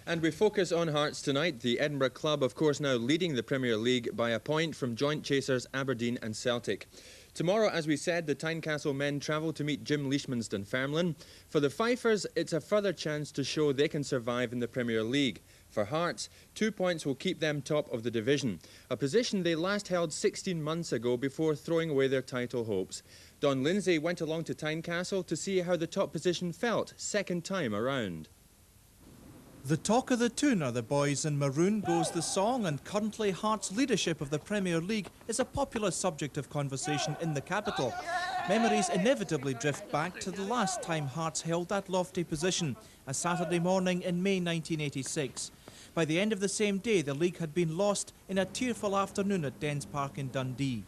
And we focus on Hearts tonight. The Edinburgh club, of course, now leading the Premier League by a point from joint chasers Aberdeen and Celtic. Tomorrow, as we said, the Tynecastle men travel to meet Jim Leishman's Dunfermline. For the Fifers, it's a further chance to show they can survive in the Premier League. For Hearts, 2 points will keep them top of the division, a position they last held 16 months ago before throwing away their title hopes. Don Lindsay went along to Tynecastle to see how the top position felt second time around. The talk of the town are the boys in maroon, goes the song, and currently Hearts' leadership of the Premier League is a popular subject of conversation in the capital. Memories inevitably drift back to the last time Hearts held that lofty position, a Saturday morning in May 1986. By the end of the same day, the league had been lost in a tearful afternoon at Dens Park in Dundee.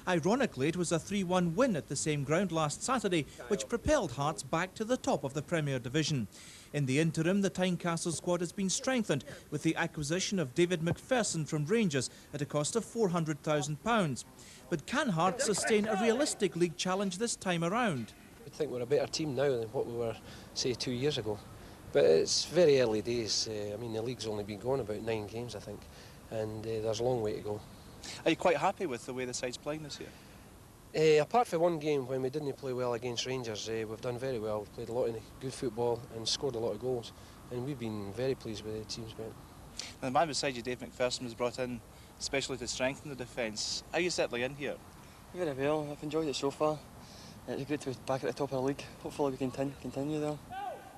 Ironically, it was a 3-1 win at the same ground last Saturday, which propelled Hearts back to the top of the Premier Division. In the interim, the Tynecastle squad has been strengthened with the acquisition of David McPherson from Rangers at a cost of £400,000. But can Hearts sustain a realistic league challenge this time around? I think we're a better team now than what we were, say, 2 years ago. But it's very early days. I mean, the league's only been going about 9 games, I think, and there's a long way to go. Are you quite happy with the way the side's playing this year? Apart from one game when we didn't play well against Rangers, we've done very well. We've played a lot of good football and scored a lot of goals, and we've been very pleased with the team's been. And the man beside you, Dave McPherson, was brought in especially to strengthen the defence. How are you settling in here? Very well. I've enjoyed it so far. It's great to be back at the top of the league. Hopefully we can continue there.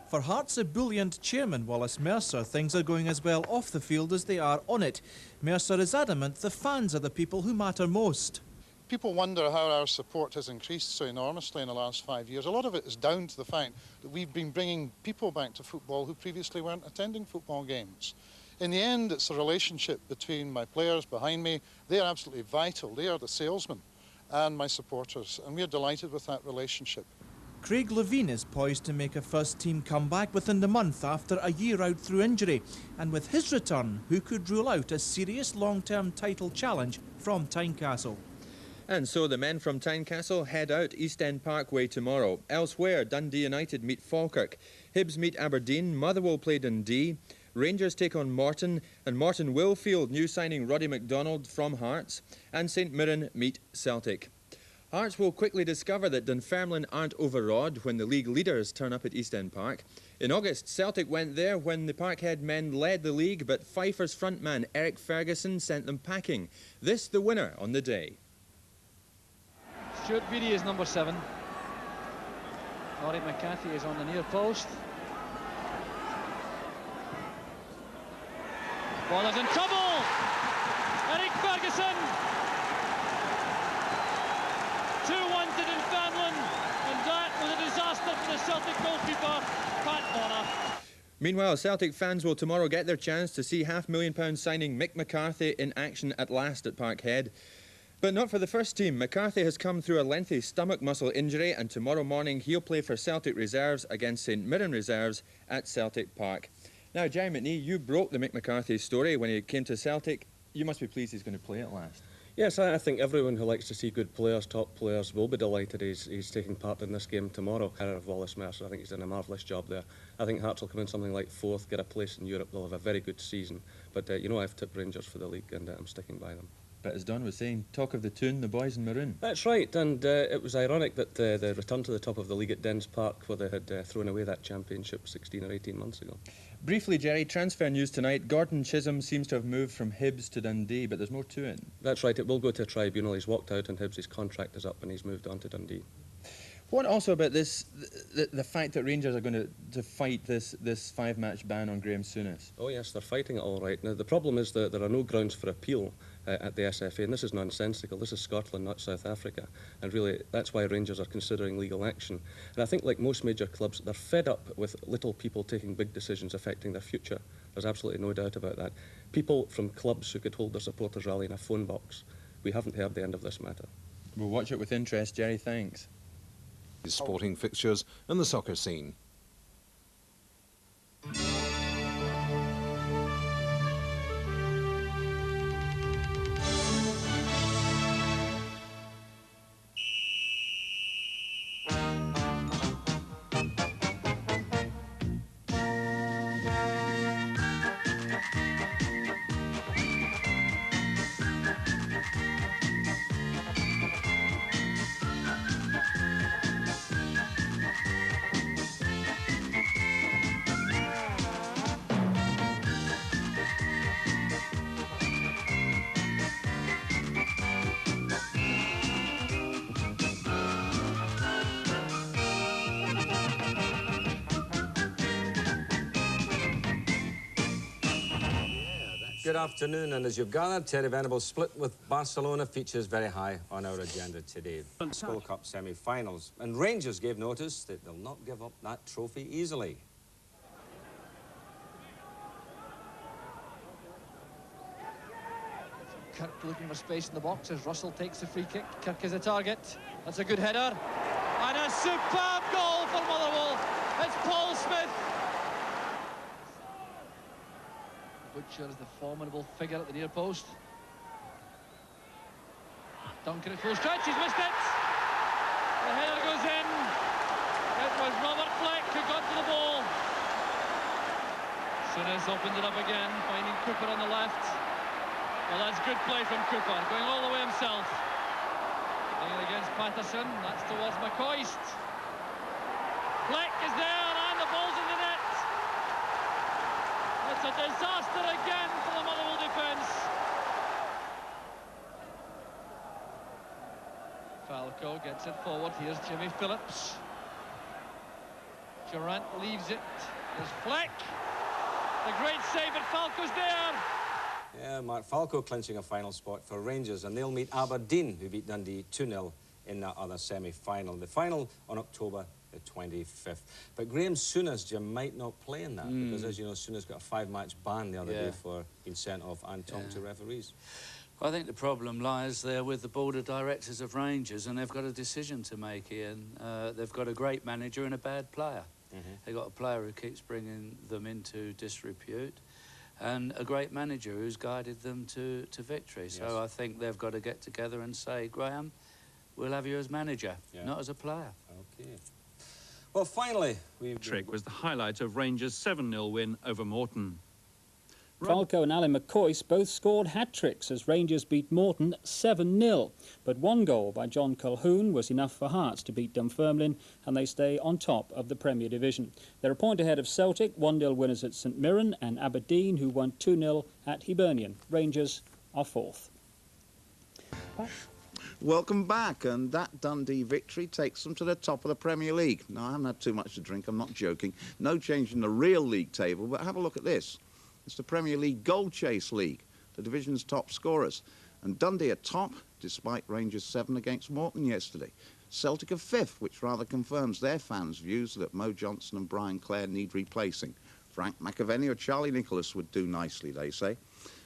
For Hearts' ebullient chairman Wallace Mercer, things are going as well off the field as they are on it. Mercer is adamant the fans are the people who matter most. People wonder how our support has increased so enormously in the last 5 years. A lot of it is down to the fact that we've been bringing people back to football who previously weren't attending football games. In the end, it's the relationship between my players behind me. They are absolutely vital. They are the salesmen and my supporters, and we're delighted with that relationship. Craig Levine is poised to make a first-team comeback within the month after a year out through injury. And with his return, who could rule out a serious long-term title challenge from Tynecastle? And so the men from Tynecastle head out East End Parkway tomorrow. Elsewhere, Dundee United meet Falkirk, Hibs meet Aberdeen, Motherwell play Dundee, Rangers take on Morton, and Morton will field new signing Roddy McDonald from Hearts, and St Mirren meet Celtic. Hearts will quickly discover that Dunfermline aren't overawed when the league leaders turn up at East End Park. In August, Celtic went there when the Parkhead men led the league, but Fifers frontman Eric Ferguson sent them packing. This the winner on the day. Stuart Beattie is number 7. Laurie McCarthy is on the near post. Ball is in trouble! Eric Ferguson! 2-1 to Dunfermline, and that was a disaster for the Celtic goalkeeper, Pat Bonner. Meanwhile, Celtic fans will tomorrow get their chance to see £500,000 signing Mick McCarthy in action at last at Parkhead. But not for the first team. McCarthy has come through a lengthy stomach muscle injury, and tomorrow morning he'll play for Celtic reserves against St Mirren reserves at Celtic Park. Now, Jerry McNee, you broke the Mick McCarthy story when he came to Celtic. You must be pleased he's going to play at last. Yes, I think everyone who likes to see good players, top players, will be delighted he's taking part in this game tomorrow. Of Wallace Mercer, I think he's done a marvellous job there. I think Hearts will come in something like 4th, get a place in Europe. They'll have a very good season. But, I've tipped Rangers for the league, and I'm sticking by them. But as Don was saying, talk of the tune, the boys in maroon. That's right, and it was ironic that they returned to the top of the league at Dens Park, where they had thrown away that championship 16 or 18 months ago. Briefly, Jerry, transfer news tonight. Gordon Chisholm seems to have moved from Hibs to Dundee, but there's more to it. That's right, it will go to a tribunal. He's walked out on Hibs, his contract is up, and he's moved on to Dundee. What also about this, the fact that Rangers are going to fight this 5-match ban on Graham Souness? Oh yes, they're fighting it all right. Now the problem is that there are no grounds for appeal at the SFA, and this is nonsensical. This is Scotland, not South Africa, and really that's why Rangers are considering legal action. And I think, like most major clubs, they're fed up with little people taking big decisions affecting their future. There's absolutely no doubt about that. People from clubs who could hold their supporters' rally in a phone box. We haven't heard the end of this matter. We'll watch it with interest, Jerry. Thanks. Sporting fixtures and the soccer scene. Good afternoon, and as you've gathered, Terry Venable's split with Barcelona features very high on our agenda today. School Cup semi-finals, and Rangers gave notice that they'll not give up that trophy easily. Kirk looking for space in the box as Russell takes the free kick. Kirk is a target. That's a good header. And a superb goal for Motherwell. It's Paul Smith. Butcher is the formidable figure at the near post. Duncan at full stretch. He's missed it. The header goes in. It was Robert Fleck who got to the ball. Souness opened it up again, finding Cooper on the left. Well, that's good play from Cooper, going all the way himself. Playing against Patterson, that's towards McCoist. Fleck is there, and the ball's in the net. It's a disaster again for the Motherwell defence. Falco gets it forward, here's Jimmy Phillips. Durant leaves it, there's Fleck. The great save, but Falco's there. Yeah, Mark Falco clinching a final spot for Rangers, and they'll meet Aberdeen, who beat Dundee 2-0 in that other semi-final. The final on October the 25th. But Graham Souness, Jim, might not play in that, because as you know, Souness got a 5-match ban the other day for being sent off and talked to referees. I think the problem lies there with the board of directors of Rangers, and they've got a decision to make, Ian. They've got a great manager and a bad player. They've got a player who keeps bringing them into disrepute, and a great manager who's guided them to victory. So I think they've got to get together and say, Graham, we'll have you as manager, not as a player. Okay. Well, finally, Trick was the highlight of Rangers' 7-0 win over Morton. Falco and Alan McCoist both scored hat-tricks as Rangers beat Morton 7-0. But one goal by John Colquhoun was enough for Hearts to beat Dunfermline, and they stay on top of the Premier Division. They're a point ahead of Celtic, 1-0 winners at St Mirren, and Aberdeen, who won 2-0 at Hibernian. Rangers are fourth. Welcome back, and that Dundee victory takes them to the top of the Premier League. Now, I haven't had too much to drink, I'm not joking. No change in the real league table, but have a look at this. It's the Premier League Goal Chase League, the division's top scorers. And Dundee are top, despite Rangers' 7 against Morton yesterday. Celtic are 5th, which rather confirms their fans' views that Mo Johnson and Brian Clare need replacing. Frank McAvenny or Charlie Nicholas would do nicely, they say.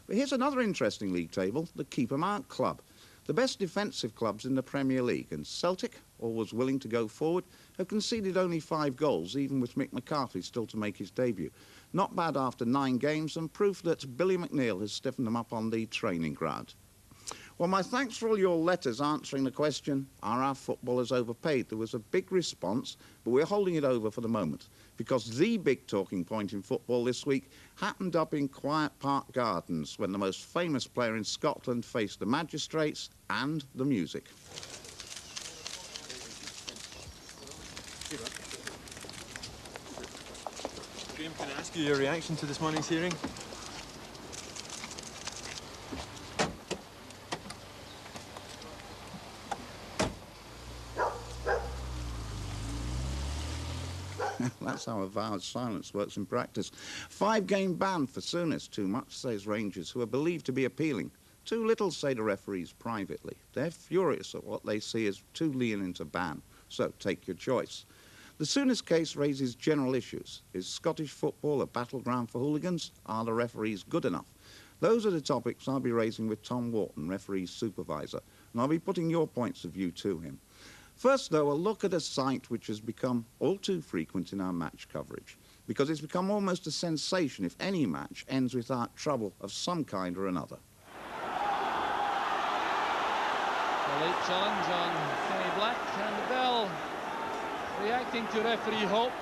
But here's another interesting league table, the Keep 'em Out Club. The best defensive clubs in the Premier League, and Celtic, always willing to go forward, have conceded only 5 goals, even with Mick McCarthy still to make his debut. Not bad after 9 games, and proof that Billy McNeil has stiffened them up on the training ground. Well, my thanks for all your letters answering the question, are our footballers overpaid? There was a big response, but we're holding it over for the moment, because the big talking point in football this week happened up in Quiet Park Gardens when the most famous player in Scotland faced the magistrates and the music. Graham, can I ask you your reaction to this morning's hearing? That's how avowed silence works in practice. 5-game ban for Souness. Too much, says Rangers, who are believed to be appealing. Too little, say the referees privately. They're furious at what they see as too lenient a ban. So take your choice. The Souness case raises general issues. Is Scottish football a battleground for hooligans? Are the referees good enough? Those are the topics I'll be raising with Tom Wharton, referee's supervisor, and I'll be putting your points of view to him. First, though, a look at a sight which has become all too frequent in our match coverage, because it's become almost a sensation if any match ends without trouble of some kind or another. A late challenge on Kenny Black, and the bell reacting to referee Hope.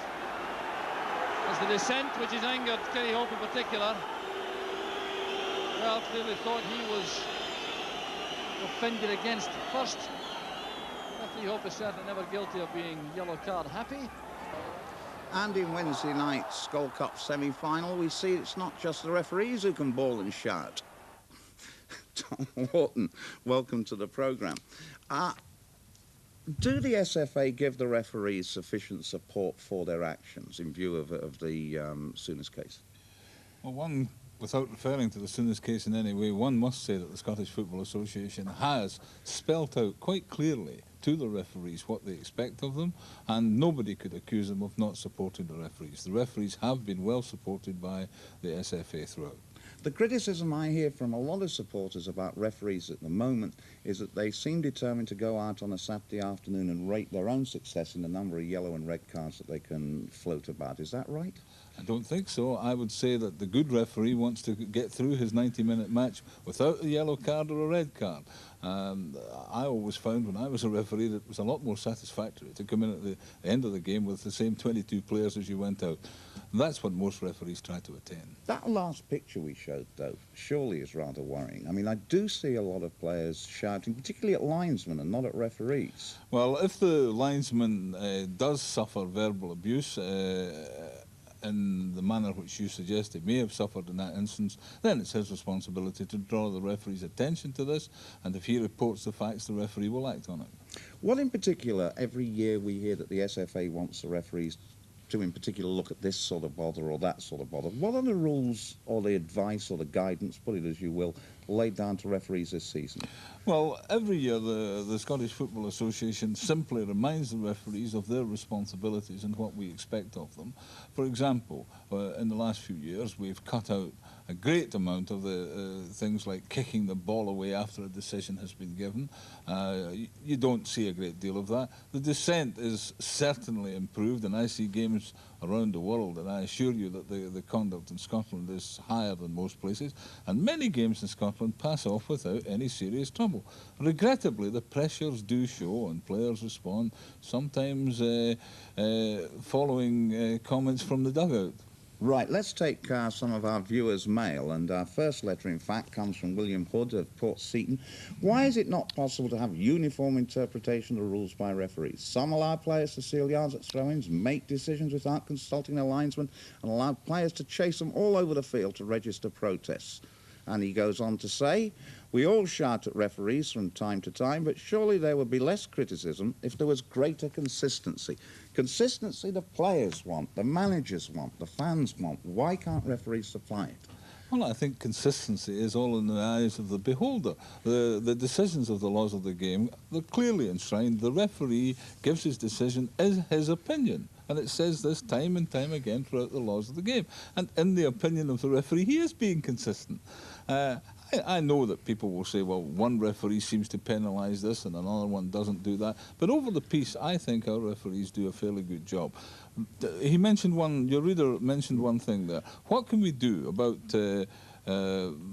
It's the dissent which has angered Kenny Hope in particular. Well, clearly thought he was offended against first. Referee Hope is certainly never guilty of being yellow card happy. And in Wednesday night's Skull Cup semi-final, we see it's not just the referees who can bawl and shout. Tom Wharton, welcome to the programme. Do the SFA give the referees sufficient support for their actions in view of the Souness case? Well, one without referring to the Souness case in any way, one must say that the Scottish Football Association has spelt out quite clearly to the referees what they expect of them, and nobody could accuse them of not supporting the referees. The referees have been well supported by the SFA throughout. The criticism I hear from a lot of supporters about referees at the moment is that they seem determined to go out on a Saturday afternoon and rate their own success in the number of yellow and red cards that they can float about. Is that right? I don't think so. I would say that the good referee wants to get through his 90-minute match without a yellow card or a red card. I always found when I was a referee that it was a lot more satisfactory to come in at the end of the game with the same 22 players as you went out. And that's what most referees try to attain. That last picture we showed, though, surely is rather worrying. I mean, I do see a lot of players shouting, particularly at linesmen and not at referees. Well, if the linesman does suffer verbal abuse, in the manner which you suggest he may have suffered in that instance, then it's his responsibility to draw the referee's attention to this, and if he reports the facts, the referee will act on it. What in particular, every year we hear that the SFA wants the referees to in particular look at this sort of bother or that sort of bother. What are the rules or the advice or the guidance, put it as you will, laid down to referees this season? Well, every year the Scottish Football Association simply reminds the referees of their responsibilities and what we expect of them. For example, in the last few years we've cut out a great amount of the things like kicking the ball away after a decision has been given. You don't see a great deal of that. The dissent is certainly improved, and I see games around the world, and I assure you that the conduct in Scotland is higher than most places, and many games in Scotland pass off without any serious trouble. Regrettably, the pressures do show and players respond, sometimes following comments from the dugout. Right, let's take some of our viewers' mail, and our first letter, in fact, comes from William Hood of Port Seaton. Why is it not possible to have uniform interpretation of the rules by referees? Some allow players to seal yards at throw-ins, make decisions without consulting their linesmen, and allow players to chase them all over the field to register protests. And he goes on to say, we all shout at referees from time to time, but surely there would be less criticism if there was greater consistency. Consistency the players want, the managers want, the fans want. Why can't referees supply it? Well, I think consistency is all in the eyes of the beholder. The decisions of the laws of the game, they're clearly enshrined. The referee gives his decision as his opinion. And it says this time and time again throughout the laws of the game. And in the opinion of the referee, he is being consistent. I know that people will say, well, one referee seems to penalise this and another one doesn't do that. But over the piece, I think our referees do a fairly good job. He mentioned your reader mentioned one thing there. What can we do about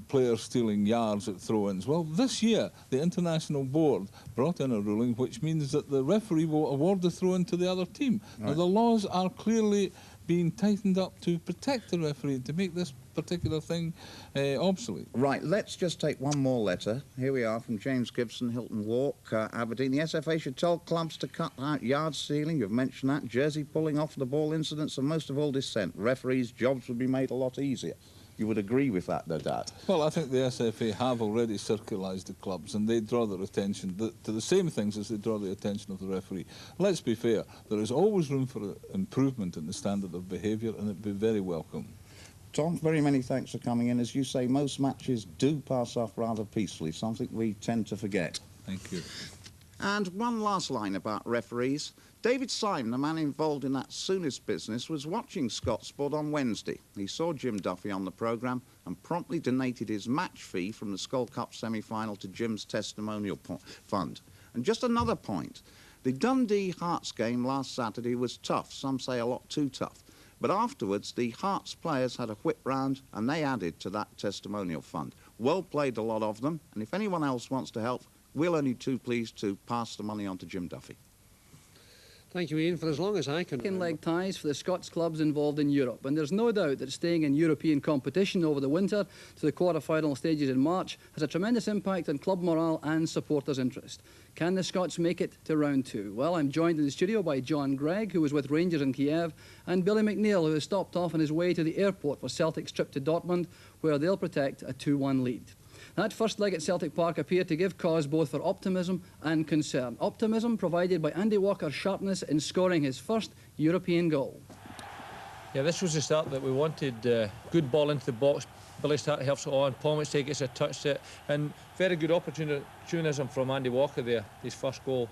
players stealing yards at throw-ins? Well, this year, the International Board brought in a ruling which means that the referee will award the throw-in to the other team. Right. Now, the laws are clearly being tightened up to protect the referee, to make this particular thing obsolete. Right, let's just take one more letter. Here we are from James Gibson, Hilton Walk, Aberdeen. The SFA should tell clubs to cut out yard stealing. You've mentioned that. Jersey pulling off the ball incidents, and most of all dissent. Referees' jobs would be made a lot easier. You would agree with that, no doubt? Well, I think the SFA have already circularised the clubs, and they draw their attention to the same things as they draw the attention of the referee. Let's be fair, there is always room for improvement in the standard of behaviour, and it'd be very welcome. Tom, very many thanks for coming in. As you say, most matches do pass off rather peacefully, something we tend to forget. Thank you. And one last line about referees. David Simon, the man involved in that Souness business, was watching Scott Sport on Wednesday. He saw Jim Duffy on the programme and promptly donated his match fee from the Skull Cup semi-final to Jim's testimonial fund. And just another point. The Dundee Hearts game last Saturday was tough, some say a lot too tough. But afterwards, the Hearts players had a whip round and they added to that testimonial fund. Well played, a lot of them, and if anyone else wants to help, we'll only too pleased to pass the money on to Jim Duffy. Thank you, Ian. For as long as I can remember, leg ties for the Scots clubs involved in Europe, and there's no doubt that staying in European competition over the winter to the quarter-final stages in March has a tremendous impact on club morale and supporters' interest. Can the Scots make it to round two? Well, I'm joined in the studio by John Gregg, who was with Rangers in Kiev, and Billy McNeil, who has stopped off on his way to the airport for Celtic's trip to Dortmund, where they'll protect a 2-1 lead. That first leg at Celtic Park appeared to give cause both for optimism and concern. Optimism provided by Andy Walker's sharpness in scoring his first European goal. Yeah, this was the start that we wanted. Good ball into the box. Billy Stark helps it on. Paul McStay gets a touch to it. And very good opportunism from Andy Walker there, his first goal.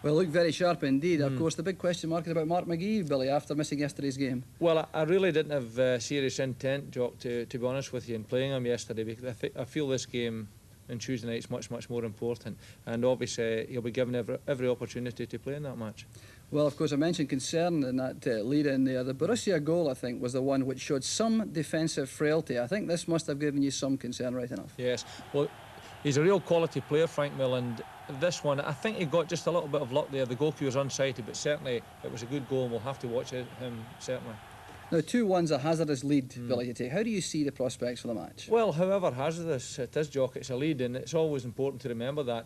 Well, looked very sharp indeed. Of course, the big question mark is about Mark McGee, Billy, after missing yesterday's game. Well, I really didn't have serious intent, Jock, to be honest with you, in playing him yesterday, because I feel this game on Tuesday night is much more important. And obviously, he'll be given every opportunity to play in that match. Well, of course, I mentioned concern in that lead-in there. The Borussia goal, I think, was the one which showed some defensive frailty. I think this must have given you some concern, right enough. Yes. Well, he's a real quality player, Frank Mill, and this one, I think he got just a little bit of luck there. The goalkeeper was unsighted, but certainly it was a good goal, and we'll have to watch him, certainly. Now, 2-1's a hazardous lead, Billy, to take. How do you see the prospects for the match? Well, however hazardous it is, Jock, it's a lead, and it's always important to remember that.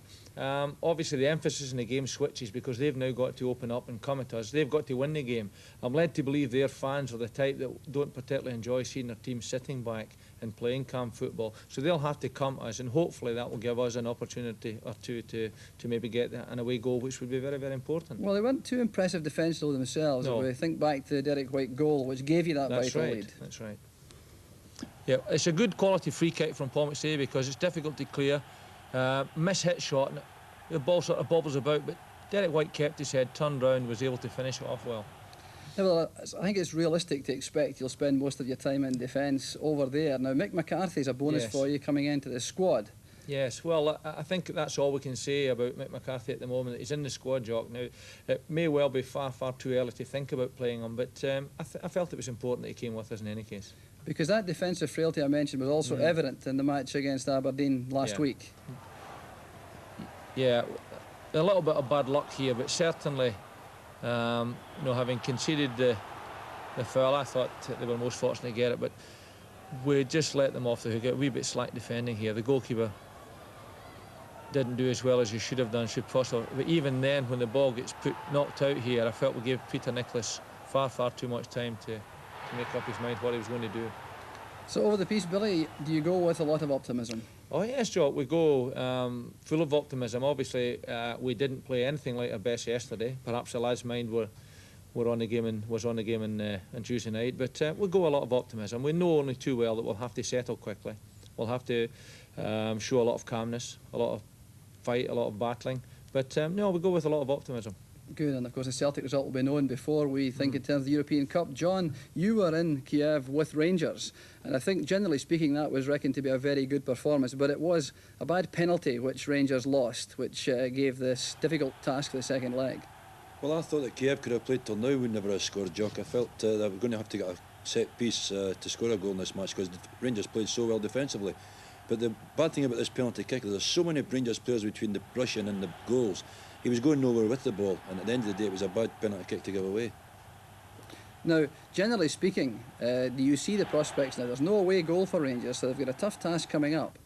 Obviously, the emphasis in the game switches because they've now got to open up and come at us. They've got to win the game. I'm led to believe their fans are the type that don't particularly enjoy seeing their team sitting back and playing calm football. So they'll have to come at us, and hopefully that will give us an opportunity or two to maybe get an away goal, which would be very, very important. Well, they weren't too impressive defensively themselves. No. If we think back to the Derek White goal, which gave you that vital lead. That's right. Yeah, it's a good quality free kick from Paul McStay because it's difficult to clear. Miss-hit shot, and the ball sort of bobbles about, but Derek White kept his head, turned round, was able to finish it off well. Yeah, well, I think it's realistic to expect you'll spend most of your time in defence over there. Now, Mick McCarthy's a bonus for you coming into the squad. Yes, well, I think that's all we can say about Mick McCarthy at the moment. He's in the squad, Jock. Now, it may well be far too early to think about playing him, but I felt it was important that he came with us in any case. Because that defensive frailty I mentioned was also evident in the match against Aberdeen last week. Yeah, a little bit of bad luck here, but certainly, having conceded the foul, I thought they were most fortunate to get it, but we just let them off the hook. A wee bit slack defending here. The goalkeeper didn't do as well as he should have done, but even then, when the ball gets knocked out here, I felt we gave Peter Nicholas far too much time to make up his mind what he was going to do. So over the piece, Billy, do you go with a lot of optimism? Oh yes, Jock, we go full of optimism. Obviously, we didn't play anything like our best yesterday. Perhaps the lads' mind was on the game on Tuesday night, but we go a lot of optimism. We know only too well that we'll have to settle quickly. We'll have to show a lot of calmness, a lot of fight, a lot of battling. But no, we go with a lot of optimism. Good, and of course the Celtic result will be known before we think in terms of the European Cup. John, you were in Kiev with Rangers, and I think generally speaking that was reckoned to be a very good performance, but it was a bad penalty which Rangers lost, which gave this difficult task for the second leg. Well, I thought that Kiev could have played till now when never have scored, Jock. I felt they were going to have to get a set piece to score a goal in this match because the Rangers played so well defensively. But the bad thing about this penalty kick is there's so many Rangers players between the Russian and the goals. He was going nowhere with the ball, and at the end of the day it was a bad penalty kick to give away. Now, generally speaking, do you see the prospects now? There's no away goal for Rangers, so they've got a tough task coming up.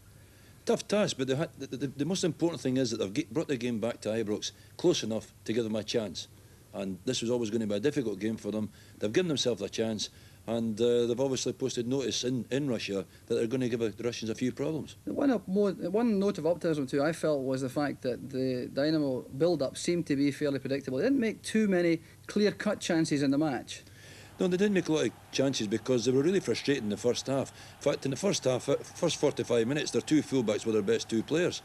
Tough task, but the most important thing is that they've brought the game back to Ibrox close enough to give them a chance. And this was always going to be a difficult game for them. They've given themselves a chance, and they've obviously posted notice in Russia that they're going to give the Russians a few problems. One note of optimism too I felt was the fact that the Dynamo build-up seemed to be fairly predictable. They didn't make too many clear-cut chances in the match. No, they didn't make a lot of chances because they were really frustrated in the first half. In fact, in the first half, first 45 minutes, their two fullbacks were their best two players.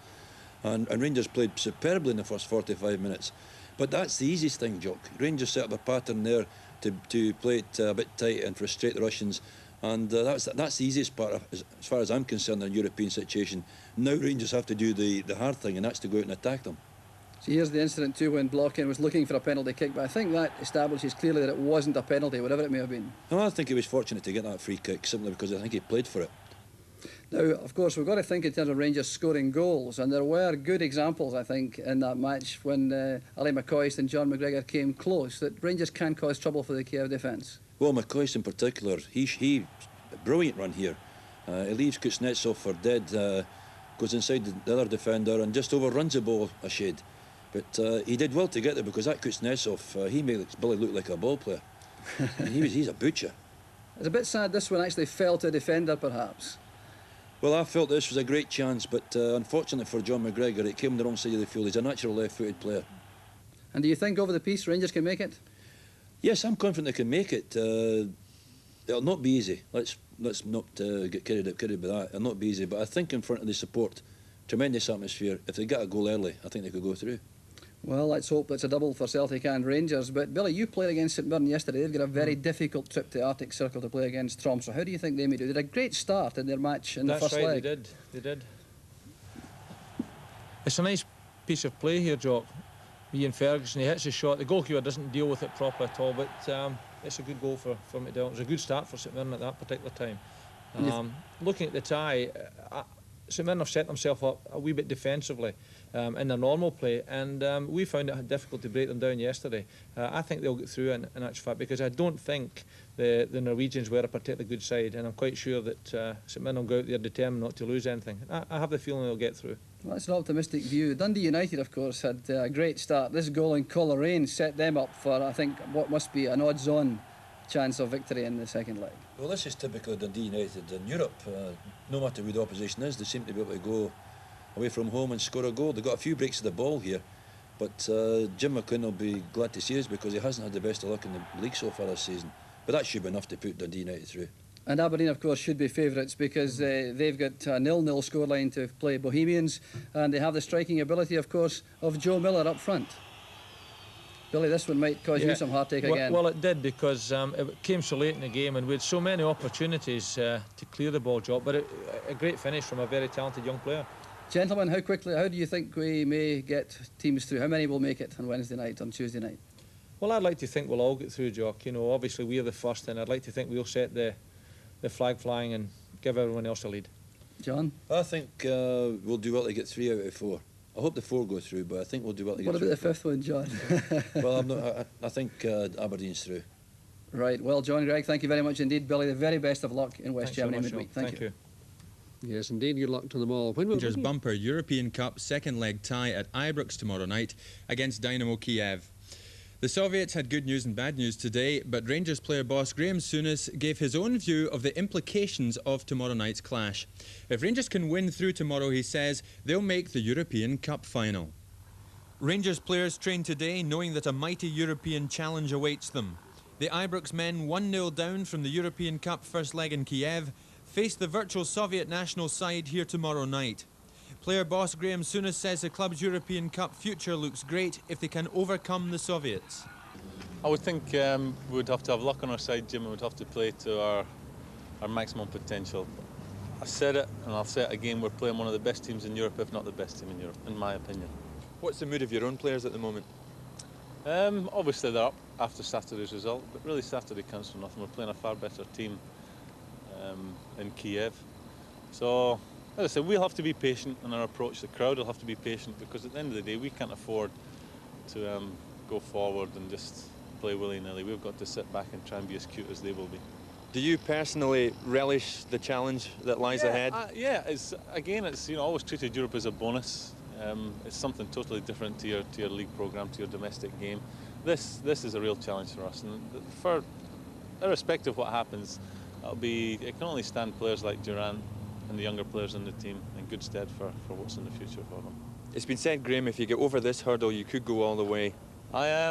And Rangers played superbly in the first 45 minutes. But that's the easiest thing, Jock. Rangers set up a pattern there to play it a bit tight and frustrate the Russians. And that's the easiest part, as far as I'm concerned, in a European situation. Now Rangers have to do the hard thing, and that's to go out and attack them. So here's the incident too when Blockin was looking for a penalty kick, but I think that establishes clearly that it wasn't a penalty, whatever it may have been. No, I think he was fortunate to get that free kick simply because I think he played for it. Now, of course, we've got to think in terms of Rangers scoring goals, and there were good examples, I think, in that match when Ali McCoist and John McGregor came close, that Rangers can cause trouble for the Kiev defence. Well, McCoist in particular, he a brilliant run here. He leaves Kuznetsov for dead, goes inside the other defender and just overruns the ball a shade. But he did well to get there because that Kuznetsov, he makes Billy look like a ball player. And he's a butcher. It's a bit sad this one actually fell to a defender, perhaps. Well, I felt this was a great chance, but unfortunately for John McGregor, it came on the wrong side of the field. He's a natural left-footed player. And do you think over the piece Rangers can make it? Yes, I'm confident they can make it. it'll not be easy. Let's not get carried by that. It'll not be easy, but I think in front of the support, tremendous atmosphere. If they get a goal early, I think they could go through. Well, let's hope it's a double for Celtic and Rangers. But Billy, you played against St Mirren yesterday. They've got a very difficult trip to Arctic Circle to play against Tromsø. How do you think they may do? They had a great start in their match in the first leg. They did. It's a nice piece of play here, Jock. Ian Ferguson, he hits his shot. The goalkeeper doesn't deal with it properly at all, but it's a good goal for McDowell. It was a good start for St Mirren at that particular time. Looking at the tie, St Mirren have set themselves up a wee bit defensively in their normal play, and we found it difficult to break them down yesterday. I think they'll get through in actual fact, because I don't think the Norwegians were a particularly good side, and I'm quite sure that St Mirren will go out there determined not to lose anything. I have the feeling they'll get through. Well, that's an optimistic view. Dundee United, of course, had a great start. This goal in Coleraine set them up for, I think, what must be an odds-on chance of victory in the second leg. Well, this is typical of Dundee United in Europe. No matter who the opposition is, they seem to be able to go away from home and score a goal. They've got a few breaks of the ball here, but Jim McLean will be glad to see us, because he hasn't had the best of luck in the league so far this season. But that should be enough to put Dundee United through. And Aberdeen, of course, should be favourites, because they've got a 0-0 scoreline to play Bohemians, and they have the striking ability, of course, of Joe Miller up front. Billy, this one might cause you some heartache again. Well, it did, because it came so late in the game, and we had so many opportunities to clear the ball, Jock, but a great finish from a very talented young player. Gentlemen, how do you think we may get teams through? How many will make it on Wednesday night, on Tuesday night? Well, I'd like to think we'll all get through, Jock. You know, obviously we're the first, and I'd like to think we'll set the flag flying and give everyone else a lead. John? I think we'll do well to get 3 out of 4. I hope the 4 go through, but I think we'll do well to get 3. What about the 5th one, John? Well, I think Aberdeen's through. Right. Well, John, Greg, thank you very much indeed. Billy, the very best of luck in West Germany midweek. Thank you. Yes, indeed, good luck to them all. Rangers bumper European Cup second leg tie at Ibrox tomorrow night against Dynamo Kiev. The Soviets had good news and bad news today, but Rangers player boss Graham Souness gave his own view of the implications of tomorrow night's clash. If Rangers can win through tomorrow, he says, they'll make the European Cup final. Rangers players trained today knowing that a mighty European challenge awaits them. The Ibrox men 1-0 down from the European Cup first leg in Kiev face the virtual Soviet national side here tomorrow night. Player boss Graham Souness says the club's European Cup future looks great if they can overcome the Soviets. I would think we'd have to have luck on our side, Jim, and we'd have to play to our maximum potential. I said it, and I'll say it again, we're playing one of the best teams in Europe, if not the best team in Europe, in my opinion. What's the mood of your own players at the moment? Obviously they're up after Saturday's result, but really Saturday counts for nothing. We're playing a far better team in Kiev. So, as I said, we'll have to be patient in our approach. The crowd will have to be patient, because at the end of the day, we can't afford to go forward and just play willy-nilly. We've got to sit back and try and be as cute as they will be. Do you personally relish the challenge that lies ahead? Yeah, it's always treated Europe as a bonus. It's something totally different to your league programme, to your domestic game. This is a real challenge for us, and for irrespective of what happens, it can only stand players like Durant and the younger players in the team in good stead for what's in the future for them. It's been said, Graham, if you get over this hurdle, you could go all the way. I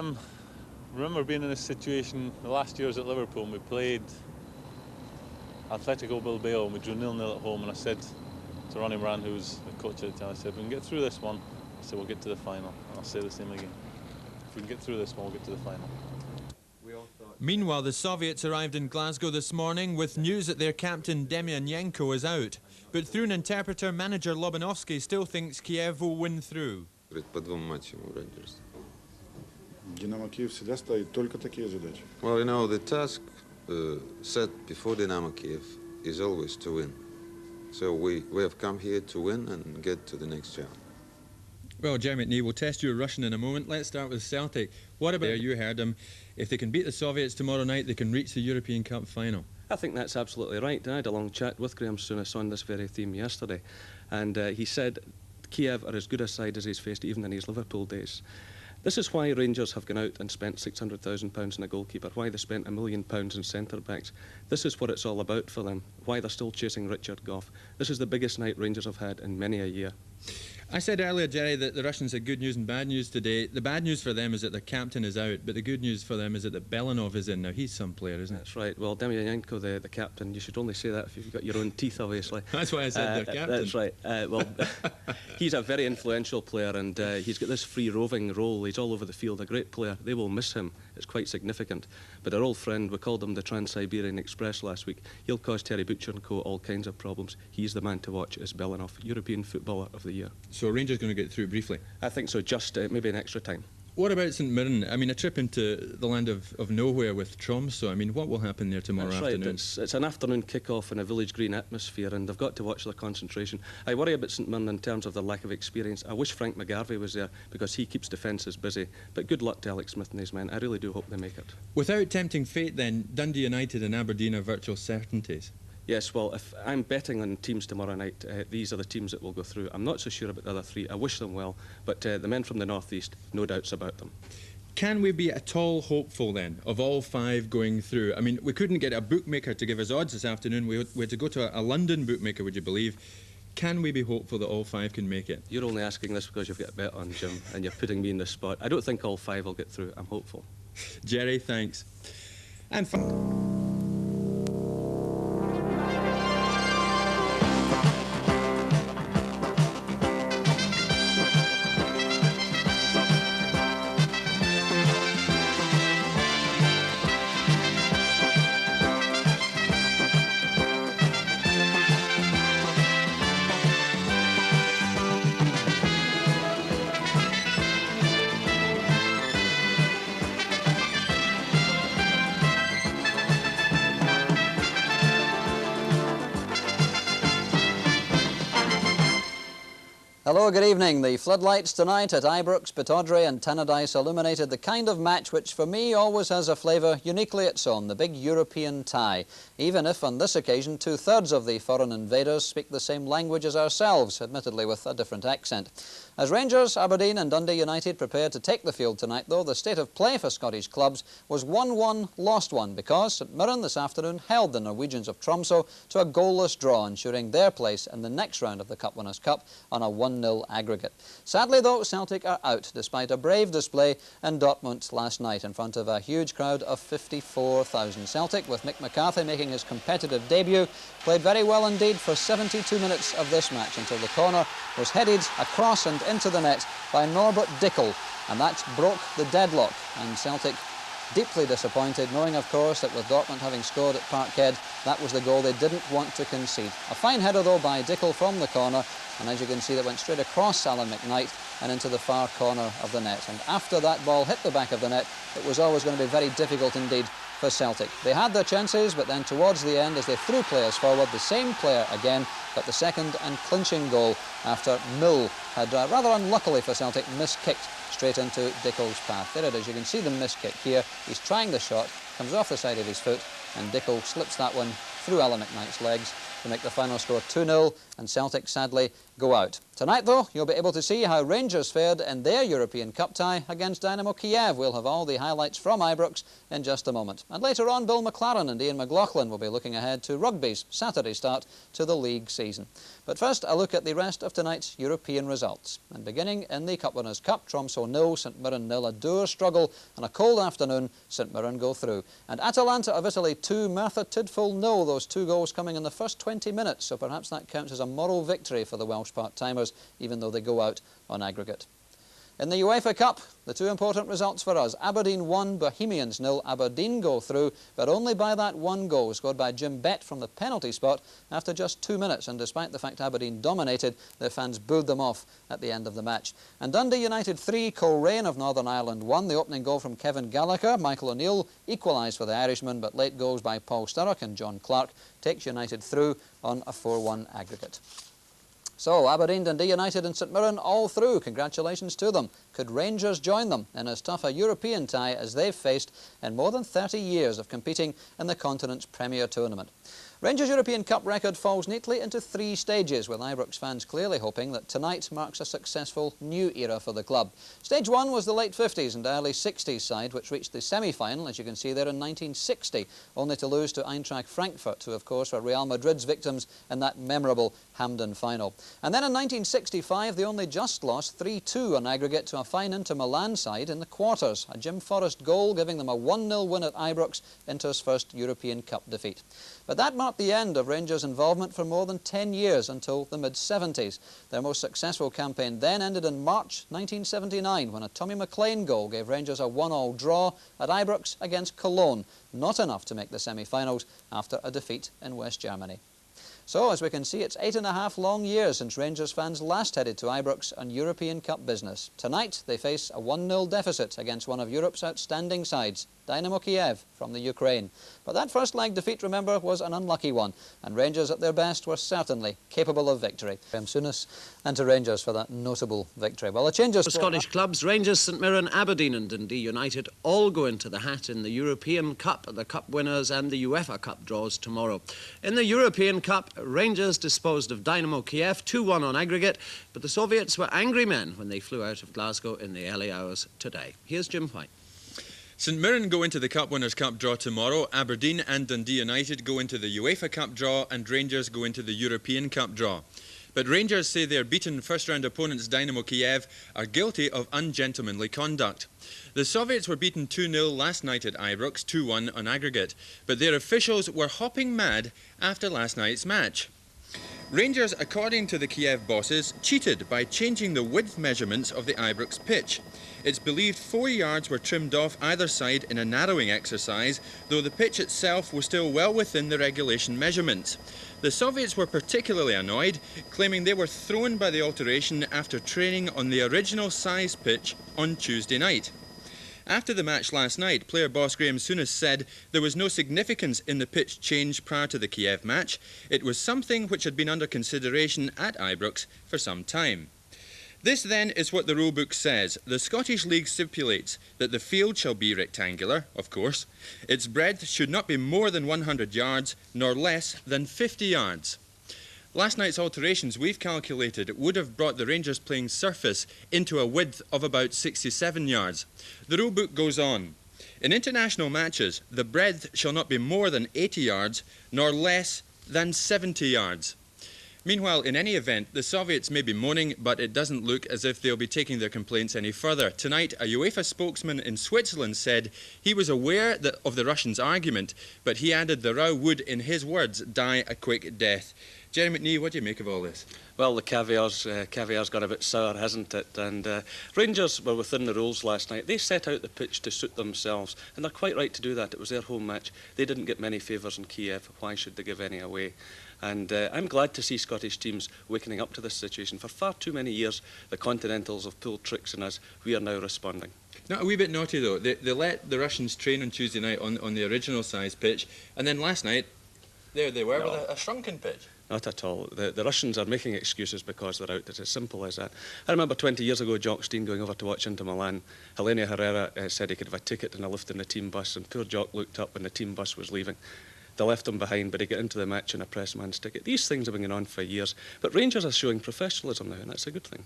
remember being in this situation the last years at Liverpool, and we played Atletico Bilbao, and we drew 0-0 at home, and I said to Ronnie Moran, who was the coach at the time, I said, if we can get through this one, I said, we'll get to the final. And I'll say the same again. If we can get through this one, we'll get to the final. Meanwhile, the Soviets arrived in Glasgow this morning with news that their captain Demyanenko is out. But through an interpreter, manager Lobanovsky still thinks Kiev will win through. Dynamo Kiev всегда ставит только такие задачи. Well, you know, the task set before Dynamo Kiev is always to win. So we have come here to win and get to the next round. Well, Jeremy McNee, we'll test your Russian in a moment. Let's start with Celtic. What about, you heard him, if they can beat the Soviets tomorrow night, they can reach the European Cup final? I think that's absolutely right. I had a long chat with Graham Souness on this very theme yesterday, and he said Kiev are as good a side as he's faced even in his Liverpool days. This is why Rangers have gone out and spent £600,000 on a goalkeeper, why they spent £1 million in centre-backs. This is what it's all about for them, why they're still chasing Richard Gough. This is the biggest night Rangers have had in many a year. I said earlier, Jerry, that the Russians had good news and bad news today. The bad news for them is that their captain is out, but the good news for them is that Belanov is in. Now, he's some player, isn't it? That's right. Well, Demyanenko, the captain, you should only say that if you've got your own teeth, obviously. That's why I said their captain. That's right. Well, he's a very influential player, and he's got this free-roving role. He's all over the field, a great player. They will miss him. It's quite significant. But our old friend, we called him the Trans-Siberian Express last week. He'll cause Terry Butcher and co all kinds of problems. He's the man to watch, is Belanov, European Footballer of the Year. So Rangers going to get through briefly? I think so, just maybe an extra time. What about St Mirren? I mean, a trip into the land of nowhere with Tromsø. I mean, what will happen there tomorrow afternoon? That's right. It's an afternoon kick-off in a village green atmosphere, and they've got to watch their concentration. I worry about St Mirren in terms of their lack of experience. I wish Frank McGarvey was there, because he keeps defences busy. But good luck to Alex Smith and his men. I really do hope they make it. Without tempting fate, then, Dundee United and Aberdeen are virtual certainties. Yes, well, if I'm betting on teams tomorrow night, these are the teams that will go through. I'm not so sure about the other three. I wish them well, but the men from the North East, no doubts about them. Can we be at all hopeful, then, of all 5 going through? I mean, we couldn't get a bookmaker to give us odds this afternoon. We had to go to a London bookmaker, would you believe? Can we be hopeful that all 5 can make it? You're only asking this because you've got a bet on, Jim, and you're putting me in this spot. I don't think all 5 will get through. I'm hopeful. Jerry, thanks. And Hello, good evening. The floodlights tonight at Ibrox, Pittodrie and Tannadice illuminated the kind of match which for me always has a flavour uniquely its own, the big European tie. Even if on this occasion 2/3 of the foreign invaders speak the same language as ourselves, admittedly with a different accent. As Rangers, Aberdeen and Dundee United prepared to take the field tonight, though, the state of play for Scottish clubs was 1-1, lost 1, because St Mirren this afternoon held the Norwegians of Tromsø to a goalless draw, ensuring their place in the next round of the Cup Winners' Cup on a 1-0 aggregate. Sadly, though, Celtic are out, despite a brave display in Dortmund last night in front of a huge crowd of 54,000. Celtic, with Mick McCarthy making his competitive debut, played very well indeed for 72 minutes of this match until the corner was headed across and into the net by Norbert Dickel, and that broke the deadlock, and Celtic deeply disappointed, knowing of course that with Dortmund having scored at Parkhead, that was the goal they didn't want to concede. A fine header though by Dickel from the corner, and as you can see that went straight across Alan McKnight and into the far corner of the net. And after that ball hit the back of the net, it was always going to be very difficult indeed for Celtic. They had their chances, but then towards the end, as they threw players forward, the same player again got the second and clinching goal after Mill had, rather unluckily for Celtic, miskicked straight into Dickel's path. There it is, you can see the miskick here. He's trying the shot, comes off the side of his foot, and Dickel slips that one through Alan McKnight's legs to make the final score 2-0, and Celtic sadly go out. Tonight, though, you'll be able to see how Rangers fared in their European Cup tie against Dynamo Kiev. We'll have all the highlights from Ibrox in just a moment. And later on, Bill McLaren and Ian McLaughlin will be looking ahead to rugby's Saturday start to the league season. But first, a look at the rest of tonight's European results. And beginning in the Cup Winners' Cup, Tromsø 0, St Mirren 0, a dour struggle, and a cold afternoon, St Mirren go through. And Atalanta of Italy 2, Merthyr Tydfil 0, those 2 goals coming in the first 20 minutes, so perhaps that counts as a moral victory for the Welsh part-timers, even though they go out on aggregate. In the UEFA Cup, the 2 important results for us. Aberdeen 1, Bohemians 0. Aberdeen go through, but only by that 1 goal scored by Jim Bett from the penalty spot after just 2 minutes. And despite the fact Aberdeen dominated, their fans booed them off at the end of the match. And Dundee United 3, Coleraine of Northern Ireland 1. The opening goal from Kevin Gallagher. Michael O'Neill equalised for the Irishman, but late goals by Paul Sturrock and John Clark takes United through on a 4-1 aggregate. So, Aberdeen, Dundee United and St Mirren all through. Congratulations to them. Could Rangers join them in as tough a European tie as they've faced in more than 30 years of competing in the continent's premier tournament? Rangers' European Cup record falls neatly into 3 stages, with Ibrox fans clearly hoping that tonight marks a successful new era for the club. Stage 1 was the late 50s and early 60s side, which reached the semi-final, as you can see there, in 1960, only to lose to Eintracht Frankfurt, who of course were Real Madrid's victims in that memorable Hampden final. And then in 1965, they only just lost 3-2 on aggregate to a fine Inter Milan side in the quarters, a Jim Forrest goal giving them a 1-0 win at Ibrox, Inter's first European Cup defeat. But that marked the end of Rangers' involvement for more than 10 years until the mid-70s. Their most successful campaign then ended in March 1979 when a Tommy McLean goal gave Rangers a 1-1 draw at Ibrox against Cologne, not enough to make the semi-finals after a defeat in West Germany. So, as we can see, it's 8.5 long years since Rangers fans last headed to Ibrox on European Cup business. Tonight, they face a 1-0 deficit against one of Europe's outstanding sides, Dynamo Kiev from the Ukraine. But that first leg defeat, remember, was an unlucky one, and Rangers at their best were certainly capable of victory. Souness and to Rangers for that notable victory. Well, a change of The Scottish clubs, Rangers, St Mirren, Aberdeen and Dundee United all go into the hat in the European Cup, the Cup winners and the UEFA Cup draws tomorrow. In the European Cup, Rangers disposed of Dynamo Kiev 2-1 on aggregate, but the Soviets were angry men when they flew out of Glasgow in the early hours today. Here's Jim White. St Mirren go into the Cup Winners' Cup draw tomorrow, Aberdeen and Dundee United go into the UEFA Cup draw, and Rangers go into the European Cup draw. But Rangers say their beaten first-round opponents Dynamo Kiev are guilty of ungentlemanly conduct. The Soviets were beaten 2-0 last night at Ibrox, 2-1 on aggregate, but their officials were hopping mad after last night's match. Rangers, according to the Kiev bosses, cheated by changing the width measurements of the Ibrox pitch. It's believed 4 yards were trimmed off either side in a narrowing exercise, though the pitch itself was still well within the regulation measurements. The Soviets were particularly annoyed, claiming they were thrown by the alteration after training on the original size pitch on Tuesday night. After the match last night, player boss Souness said there was no significance in the pitch change prior to the Kiev match. It was something which had been under consideration at Ibrox for some time. This then is what the rulebook says. The Scottish League stipulates that the field shall be rectangular, of course. Its breadth should not be more than 100 yards, nor less than 50 yards. Last night's alterations, we've calculated, would have brought the Rangers playing surface into a width of about 67 yards. The rulebook goes on. In international matches, the breadth shall not be more than 80 yards, nor less than 70 yards. Meanwhile, in any event, the Soviets may be moaning, but it doesn't look as if they'll be taking their complaints any further. Tonight, a UEFA spokesman in Switzerland said he was aware of the Russians' argument, but he added the row would, in his words, die a quick death. Jerry McNee, what do you make of all this? Well, the caviar's got a bit sour, hasn't it? And Rangers were within the rules last night. They set out the pitch to suit themselves, and they're quite right to do that. It was their home match. They didn't get many favours in Kiev. Why should they give any away? And I'm glad to see Scottish teams wakening up to this situation. For far too many years, the Continentals have pulled tricks on us. We are now responding. Not a wee bit naughty, though. They let the Russians train on Tuesday night on the original size pitch, and then last night, there they were with a shrunken pitch. Not at all. The Russians are making excuses because they're out. It's as simple as that. I remember 20 years ago, Jock Stein going over to watch Inter Milan. Helena Herrera said he could have a ticket and a lift in the team bus, and poor Jock looked up when the team bus was leaving. They left him behind, but he got into the match on a pressman's ticket. These things have been going on for years, but Rangers are showing professionalism now, and that's a good thing.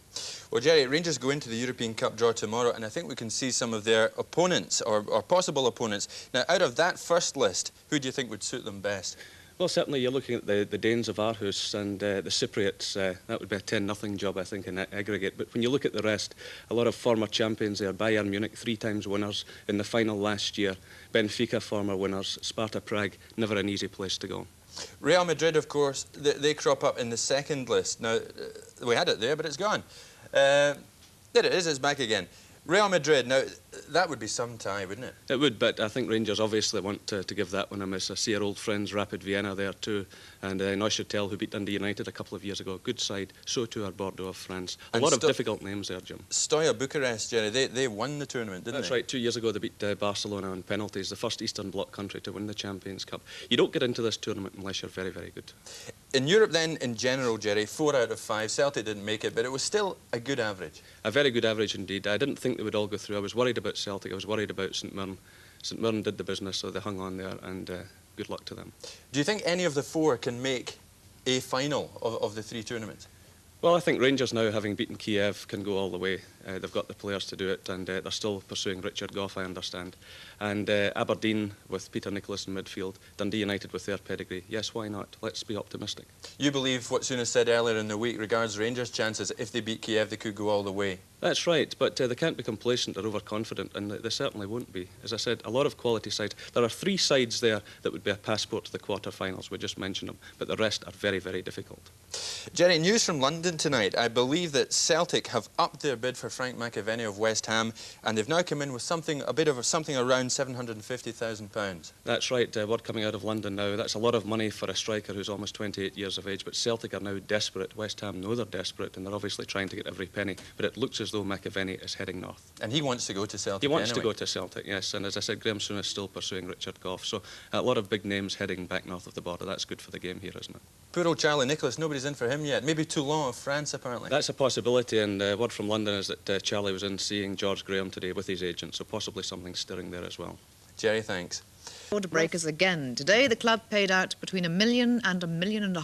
Well, Jerry, Rangers go into the European Cup draw tomorrow, and I think we can see some of their opponents, or possible opponents. Now, out of that first list, who do you think would suit them best? Well, certainly you're looking at the Danes of Aarhus and the Cypriots. That would be a 10-0 job, I think, in aggregate. But when you look at the rest, a lot of former champions there. Bayern Munich, 3 times winners in the final last year. Benfica, former winners. Sparta Prague, never an easy place to go. Real Madrid, of course, they crop up in the second list. Now, we had it there, but it's gone. There it is, it's back again. Real Madrid, now, that would be some tie, wouldn't it? It would, but I think Rangers obviously want to give that one a miss. I see our old friends Rapid Vienna there too, and Neuchâtel, who beat Dundee United a couple of years ago. Good side. So too are Bordeaux of France. A lot of difficult names there, Jim. Steaua Bucharest, Jerry, they won the tournament, didn't they? That's right. 2 years ago they beat Barcelona on penalties, the first Eastern Bloc country to win the Champions Cup. You don't get into this tournament unless you're very, very good. In Europe then, in general, Jerry, 4 out of 5. Celtic didn't make it, but it was still a good average. A very good average indeed. I didn't think they would all go through. I was worried about Celtic. I was worried about St Mirren. St Mirren did the business, so they hung on there, and good luck to them. Do you think any of the four can make a final of the three tournaments? Well, I think Rangers now, having beaten Kiev, can go all the way. They've got the players to do it, and they're still pursuing Richard Gough, I understand. And Aberdeen with Peter Nicholas in midfield, Dundee United with their pedigree. Yes, why not? Let's be optimistic. You believe what Souness said earlier in the week regards Rangers' chances. If they beat Kiev, they could go all the way. That's right, but they can't be complacent or overconfident, and they certainly won't be. As I said, a lot of quality sides. There are 3 sides there that would be a passport to the quarter-finals. We just mentioned them, but the rest are very, very difficult. Jerry, news from London tonight. I believe that Celtic have upped their bid for Frank McAvenny of West Ham, and they've now come in with something around £750,000. That's right, word coming out of London now. That's a lot of money for a striker who's almost 28 years of age, but Celtic are now desperate. West Ham know they're desperate, and they're obviously trying to get every penny, but it looks as though McAvenny is heading north. And he wants to go to Celtic. He wants to go to Celtic, yes, and as I said, Graham Souness is still pursuing Richard Gough, so a lot of big names heading back north of the border. That's good for the game here, isn't it? Poor old Charlie Nicholas, nobody's in for him yet. Maybe Toulon of France, apparently. That's a possibility, and word from London is that Charlie was in seeing George Graham today with his agent, so possibly something stirring there as well. Jerry, thanks. Order breakers again. Today, the club paid out between £1 million and £1.5 million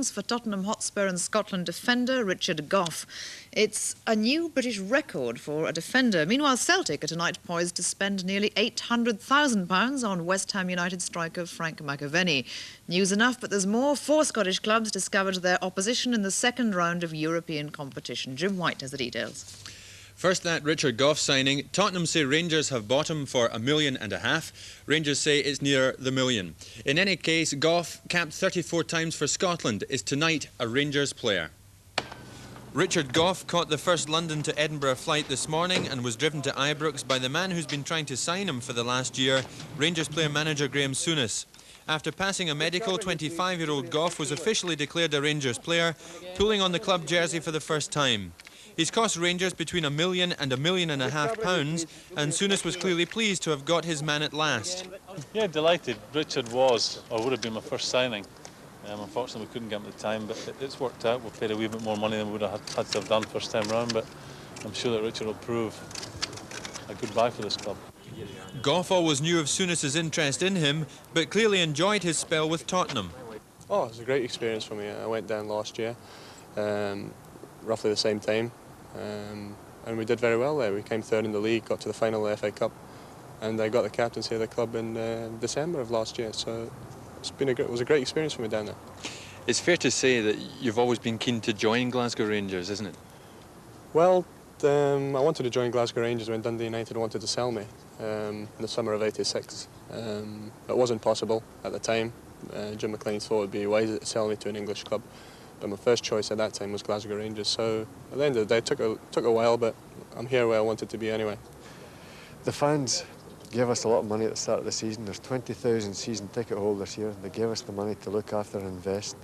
for Tottenham Hotspur and Scotland defender Richard Gough. It's a new British record for a defender. Meanwhile, Celtic are tonight poised to spend nearly £800,000 on West Ham United striker Frank McAvenny. News enough, but there's more. 4 Scottish clubs discovered their opposition in the second round of European competition. Jim White has the details. First, that Richard Gough signing. Tottenham say Rangers have bought him for £1.5 million. Rangers say it's near the million. In any case, Gough, capped 34 times for Scotland, is tonight a Rangers player. Richard Gough caught the first London to Edinburgh flight this morning and was driven to Ibrox by the man who's been trying to sign him for the last year, Rangers player-manager Graham Souness. After passing a medical, 25-year-old Gough was officially declared a Rangers player, pulling on the club jersey for the first time. He's cost Rangers between £1 million and £1.5 million, and Souness was clearly pleased to have got his man at last. Yeah, delighted. Richard was, or would have been my first signing. Unfortunately, we couldn't get him at the time, but it's worked out. We've paid a wee bit more money than we would have had to have done first time round, but I'm sure that Richard will prove a good buy for this club. Gough always knew of Souness's interest in him, but clearly enjoyed his spell with Tottenham. Oh, it was a great experience for me. I went down last year, roughly the same time. And we did very well there. We came third in the league, got to the final of the FA Cup, and I got the captaincy of the club in December of last year. So it was a great experience for me down there. It's fair to say that you've always been keen to join Glasgow Rangers, isn't it? Well, I wanted to join Glasgow Rangers when Dundee United wanted to sell me in the summer of '86. It wasn't possible at the time. Jim McLean thought it would be wiser to sell me to an English club. But my first choice at that time was Glasgow Rangers, so at the end of the day it took a while, but I'm here where I wanted to be anyway. The fans gave us a lot of money at the start of the season. There's 20,000 season ticket holders here. They gave us the money to look after and invest,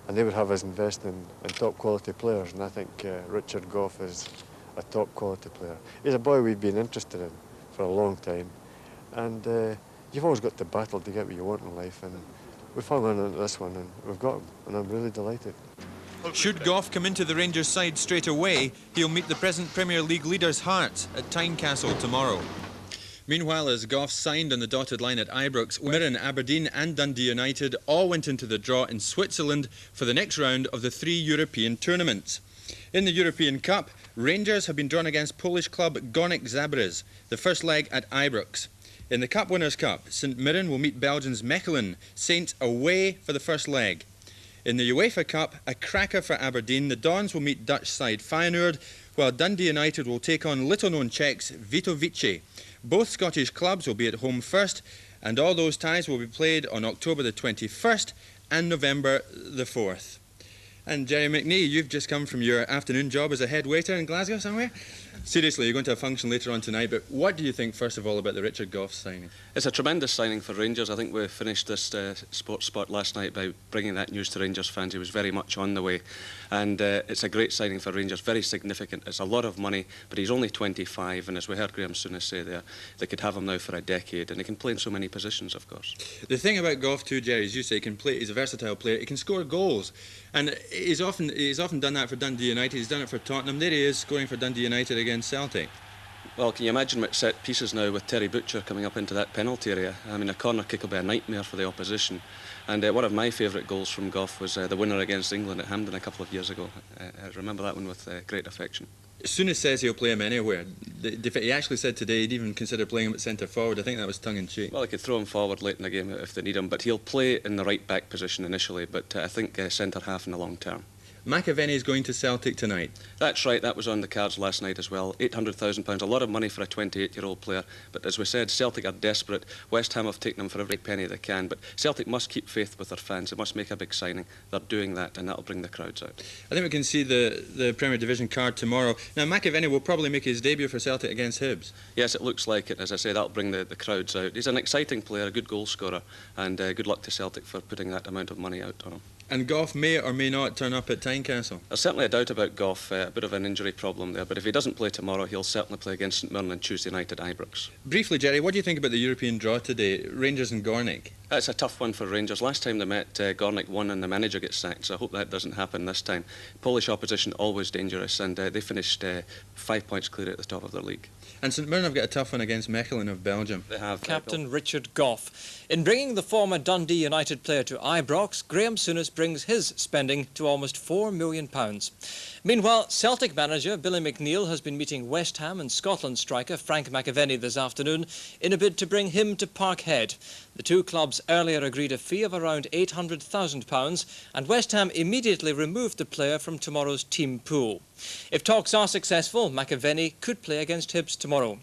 and they would have us invest in top quality players, and I think Richard Gough is a top quality player. He's a boy we've been interested in for a long time, and you've always got to battle to get what you want in life, and we've hung on to this one, and we've got him, and I'm really delighted. Should Gough come into the Rangers side straight away, he'll meet the present Premier League leaders' Hearts at Tynecastle tomorrow. Meanwhile, as Gough signed on the dotted line at Ibrox, Mirren, Aberdeen and Dundee United all went into the draw in Switzerland for the next round of the 3 European tournaments. In the European Cup, Rangers have been drawn against Polish club Górnik Zabrze, the first leg at Ibrox. In the Cup Winners' Cup, St Mirren will meet Belgians Mechelen, Saints away for the first leg. In the UEFA Cup, a cracker for Aberdeen, the Dons will meet Dutch side Feyenoord, while Dundee United will take on little-known Czechs Vitovice. Both Scottish clubs will be at home first, and all those ties will be played on October the 21st and November the 4th. And Jerry McNee, you've just come from your afternoon job as a head waiter in Glasgow somewhere? Seriously, you're going to a function later on tonight, but what do you think, first of all, about the Richard Gough signing? It's a tremendous signing for Rangers. I think we finished this sports spot last night by bringing that news to Rangers fans. He was very much on the way. And it's a great signing for Rangers, very significant. It's a lot of money, but he's only 25, and as we heard Graham Souness say there, they could have him now for a decade, and he can play in so many positions, of course. The thing about Gough too, Jerry, as you say, he's a versatile player. He can score goals, and he's often done that for Dundee United. He's done it for Tottenham. There he is, scoring for Dundee United against Celtic. Well, can you imagine what set pieces now with Terry Butcher coming up into that penalty area? I mean, a corner kick will be a nightmare for the opposition. And one of my favourite goals from Gough was the winner against England at Hampden a couple of years ago. I remember that one with great affection. Souness says he'll play him anywhere. He actually said today he'd even consider playing him at centre forward. I think that was tongue-in-cheek. Well, they could throw him forward late in the game if they need him, but he'll play in the right-back position initially, but I think centre-half in the long term. McAvenny is going to Celtic tonight. That's right, that was on the cards last night as well. £800,000, a lot of money for a 28-year-old player. But as we said, Celtic are desperate. West Ham have taken him for every penny they can. But Celtic must keep faith with their fans. They must make a big signing. They're doing that, and that'll bring the crowds out. I think we can see the Premier Division card tomorrow. Now, McAvenny will probably make his debut for Celtic against Hibs. Yes, it looks like it. As I say, that'll bring the crowds out. He's an exciting player, a good goal scorer, and good luck to Celtic for putting that amount of money out on him. And Gough may or may not turn up at Tynecastle. There's certainly a doubt about Gough, a bit of an injury problem there, but if he doesn't play tomorrow, he'll certainly play against St Mirren on Tuesday night at Ibrox. Briefly, Jerry, what do you think about the European draw today, Rangers and Gornik? That's a tough one for Rangers. Last time they met, Gornik won and the manager gets sacked, so I hope that doesn't happen this time. Polish opposition always dangerous, and they finished 5 points clear at the top of their league. And St Mirren have got a tough one against Mechelen of Belgium. They have. Captain Richard Gough. In bringing the former Dundee United player to Ibrox, Graham Souness brings his spending to almost £4 million. Meanwhile, Celtic manager Billy McNeill has been meeting West Ham and Scotland striker Frank McAvenny this afternoon in a bid to bring him to Parkhead. The two clubs earlier agreed a fee of around £800,000, and West Ham immediately removed the player from tomorrow's team pool. If talks are successful, McAvenny could play against Hibs tomorrow.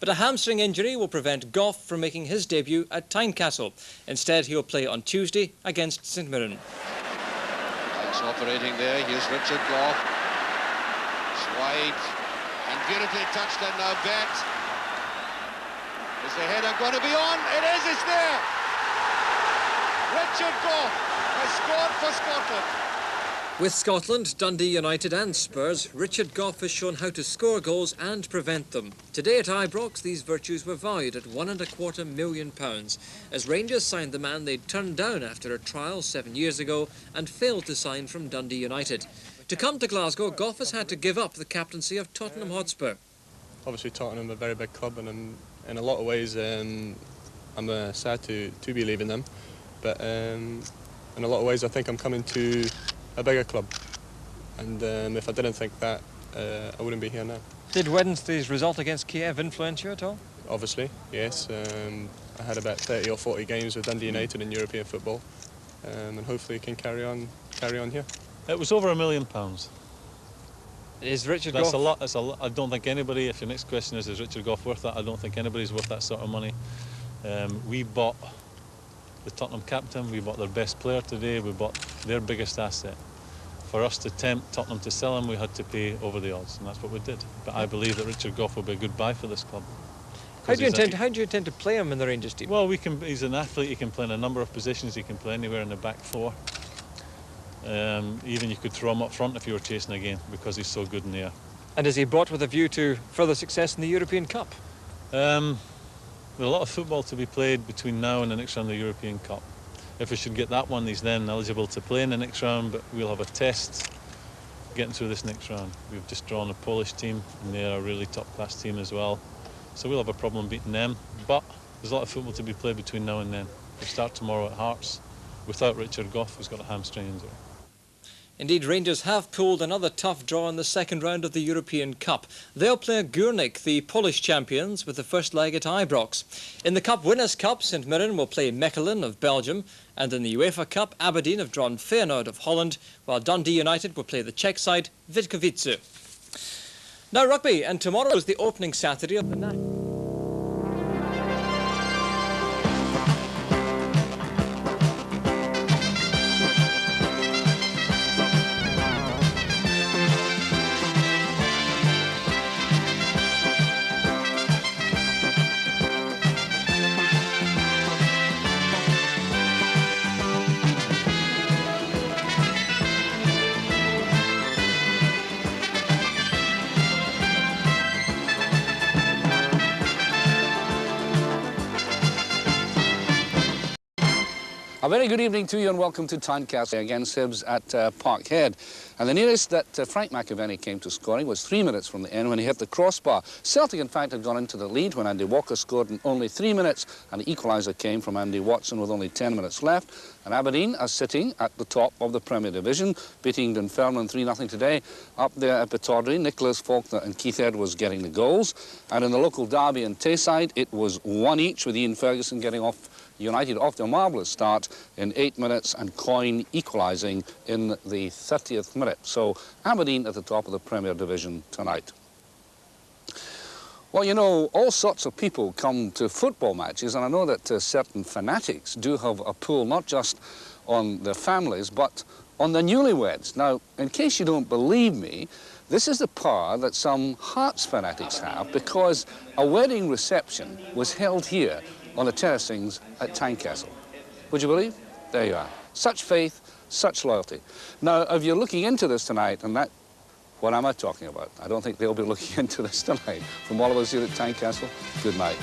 But a hamstring injury will prevent Gough from making his debut at Tynecastle. Instead, he'll play on Tuesday against St Mirren. It's operating there. Here's Richard Gough. It's wide and beautifully touched in now. Bet. Is the header going to be on? It is. It's there. Richard Gough has scored for Scotland. With Scotland, Dundee United and Spurs, Richard Gough has shown how to score goals and prevent them. Today at Ibrox, these virtues were valued at £1.25 million, as Rangers signed the man they'd turned down after a trial 7 years ago and failed to sign from Dundee United. To come to Glasgow, Gough has had to give up the captaincy of Tottenham Hotspur. Obviously Tottenham are a very big club, and in a lot of ways I'm sad to be leaving them, but in a lot of ways I think I'm coming to a bigger club, and if I didn't think that, I wouldn't be here now. Did Wednesday's result against Kiev influence you at all? Obviously, yes. I had about 30 or 40 games with Dundee United in European football, and hopefully can carry on here. It was over £1 million. Is Richard That's Gough? a lot. That's a lot. I don't think anybody. If your next question is Richard Gough worth that? I don't think anybody's worth that sort of money. We bought the Tottenham captain, we bought their best player today, we bought their biggest asset. For us to tempt Tottenham to sell him, we had to pay over the odds, and that's what we did. But I believe that Richard Gough will be a good buy for this club. How do you intend to play him in the Rangers team? Well, he's an athlete, he can play in a number of positions, he can play anywhere in the back four. Even you could throw him up front if you were chasing a game, because he's so good in the air. And is he brought with a view to further success in the European Cup? There's a lot of football to be played between now and the next round of the European Cup. If we should get that one, he's then eligible to play in the next round, but we'll have a test getting through this next round. We've just drawn a Polish team, and they're a really top-class team as well. So we'll have a problem beating them, but there's a lot of football to be played between now and then. We start tomorrow at Hearts without Richard Gough, who's got a hamstring injury. Indeed, Rangers have pulled another tough draw in the second round of the European Cup. They'll play Górnik, the Polish champions, with the first leg at Ibrox. In the Cup Winners' Cup, St Mirren will play Mechelen of Belgium, and in the UEFA Cup, Aberdeen have drawn Feyenoord of Holland, while Dundee United will play the Czech side, Vitkovice. Now rugby, and tomorrow is the opening Saturday of the National. A very good evening to you and welcome to Tynecastle against Hibs at Parkhead. And the nearest that Frank McAvenny came to scoring was 3 minutes from the end when he hit the crossbar. Celtic, in fact, had gone into the lead when Andy Walker scored in only 3 minutes, and the equaliser came from Andy Watson with only 10 minutes left. And Aberdeen are sitting at the top of the Premier Division, beating Dunfermline 3-0 today. Up there at Pittodrie, Nicholas Faulkner and Keith Edwards getting the goals. And in the local derby in Tayside, it was 1 each, with Ian Ferguson getting off United off to a marvellous start in 8 minutes and Coyne equalising in the 30th minute. So Aberdeen at the top of the Premier Division tonight. Well, you know, all sorts of people come to football matches, and I know that certain fanatics do have a pull not just on their families but on the newlyweds. Now, in case you don't believe me, this is the power that some Hearts fanatics have, because a wedding reception was held here on the terracings at Tynecastle. Would you believe? There you are. Such faith, such loyalty. Now, if you're looking into this tonight, and that, what am I talking about? I don't think they'll be looking into this tonight. From all of us here at Tynecastle, good night.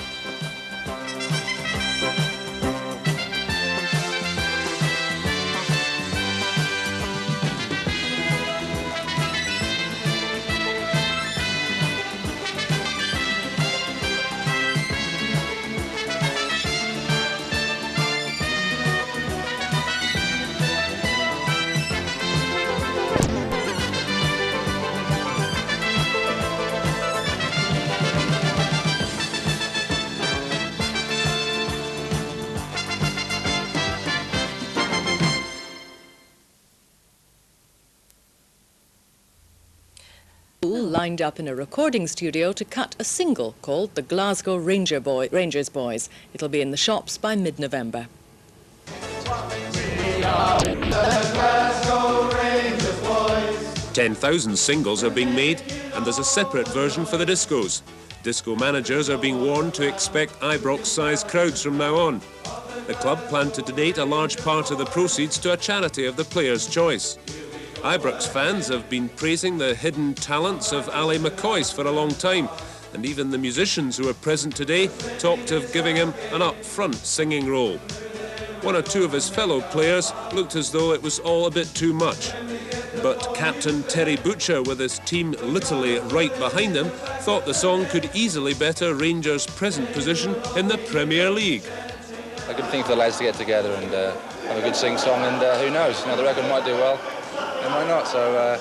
Lined up in a recording studio to cut a single called The Glasgow Rangers Boys. It'll be in the shops by mid-November. 10,000 singles are being made, and there's a separate version for the discos. Disco managers are being warned to expect Ibrox-sized crowds from now on. The club plan to donate a large part of the proceeds to a charity of the player's choice. Ibrox fans have been praising the hidden talents of Ali McCoist for a long time, and even the musicians who were present today talked of giving him an up-front singing role. One or two of his fellow players looked as though it was all a bit too much. But Captain Terry Butcher, with his team literally right behind him, thought the song could easily better Rangers' present position in the Premier League. A good thing for the lads to get together and have a good sing-song, and who knows, you know, the record might do well. And why not? So,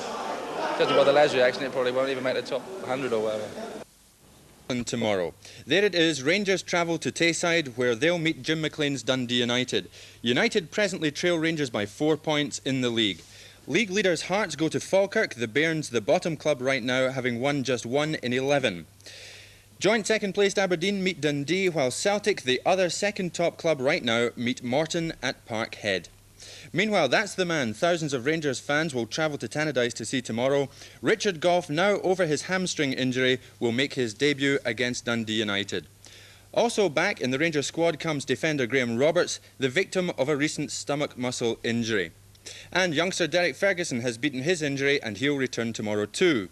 judging by the lads' reaction, it probably won't even make the top 100 or whatever. Tomorrow. There it is, Rangers travel to Tayside, where they'll meet Jim McLean's Dundee United. United presently trail Rangers by 4 points in the league. League leaders Hearts go to Falkirk, the Bairns the bottom club right now, having won just 1 in 11. Joint second-placed Aberdeen meet Dundee, while Celtic, the other second top club right now, meet Morton at Parkhead. Meanwhile, that's the man thousands of Rangers fans will travel to Tannadice to see tomorrow. Richard Gough, now over his hamstring injury, will make his debut against Dundee United. Also back in the Rangers squad comes defender Graham Roberts, the victim of a recent stomach muscle injury. And youngster Derek Ferguson has beaten his injury and he'll return tomorrow too.